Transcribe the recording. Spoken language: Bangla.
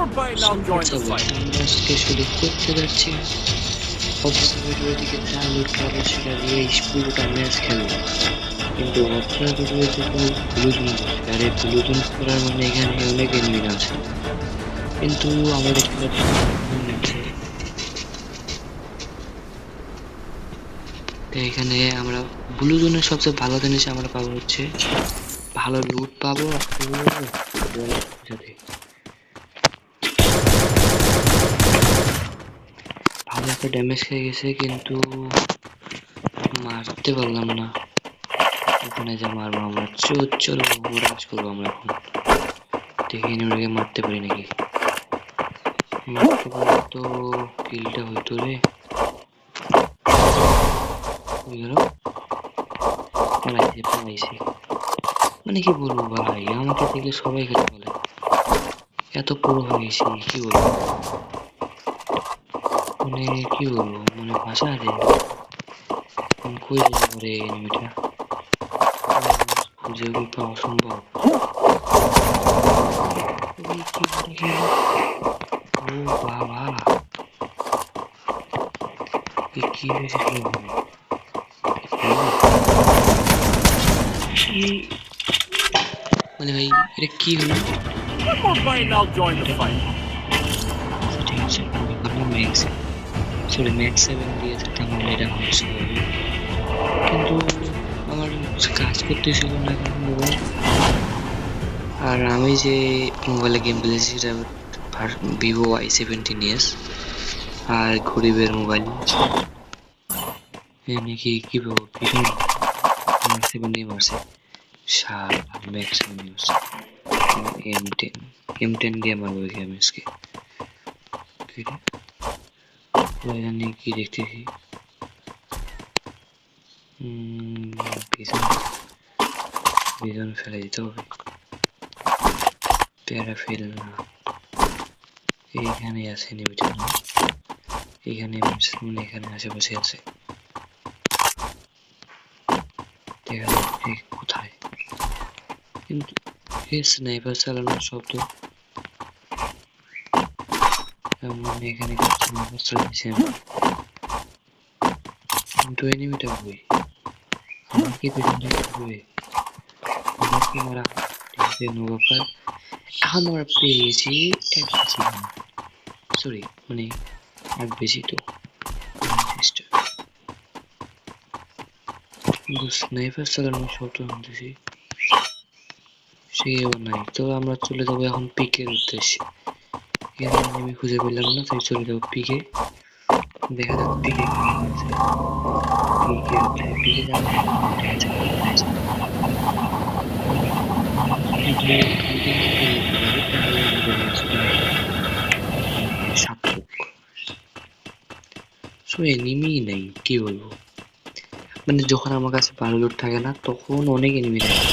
আচ্ছা বলছি, আমরা আজকে শুধু করতে যাচ্ছি অবজারভেটরি দিকে যা লুট পাবো সেটা দিয়ে পুরোটা ম্যাচ খেলবো। কিন্তু অবজারভেটরিতে তো ব্লুজুন আছে, আর এই ব্লুজুন করার মানে এখানে অনেক এনিমি আছে, কিন্তু আমাদের খেলাটা আছে। তো এখানে আমরা ব্লু জোনের সবচেয়ে ভালো জিনিস আমরা পাবো হচ্ছে ভালো লুট পাবো। সাথে ভালো একটা ড্যামেজ খেয়ে গেছে, কিন্তু মারতে পারলাম না। ওখানে যা মারবো আমরা, চলো রাজ করবো আমরা এখন। দেখি এনিমিটাকে মারতে পারি নাকি। মারতে পারলে তো কিলটা হইতো রে। হয়ে গেল, পালাইছে। মানে কি বলবো ভাই, আমাকে দেখলে সবাই খেতে বলে এত পুরো হয়ে গেছি, কি বলবো মানে কি বলবো, মানে ভাষা আছে কই যেতে পারে এনিমিটা, খুঁজে বের করা অসম্ভব। ও বাবা, কি হয়েছে মানে ভাই, এটা কি হলো? ঠিক আছে, ম্যাক্স 7 দিয়ে যেতাম এটা হচ্ছে, কিন্তু আমার কাজ করতেছিল না এখন মোবাইল। আর আমি যে মোবাইলে গেম খেলেছি সেটা ভিভো Y17s, আর গরিবের মোবাইল নাকি কি বলবো, ভীষণ M7 দিয়ে মারছে, ম্যাক্স 7 দিয়ে মারছে। M10 দিয়ে মারবো আমি আজকে। জানি কি দেখতেছি, পিছন ফেলে দিতে হবে, প্যারা ফেল না। এইখানে আছে নিবিটা, এখানে মানে এখানে আশেপাশে আছে, দেখা যাচ্ছে কোথায়। কিন্তু স্নাইপার চালানোর শব্দ, মানে এখানে স্নাইপার চালাইছি আমি, কিন্তু এনিমিটা কই? আমার কি পেছন থেকে কই? আমার কি মারা? ঠিক আছে, নৌকা এখন আমরা পেয়ে গেছি এক বেশি, সরি মানে এক বেশি তো, কিন্তু স্নাইপার চালানোর শব্দ শুনতেছি, সেও নাই। তো আমরা চলে যাবো এখন পিকের উদ্দেশ্যে। এখানে আমি খুঁজে পেলাম না, তাই চলে যাবো পিকে। দেখা যাক পিকে পিকে যাবো। সার্থক। সো এনিমি নেই, কি বলবো, মানে যখন আমার কাছে ভালো লুট থাকে না তখন অনেক এনিমি থাকে।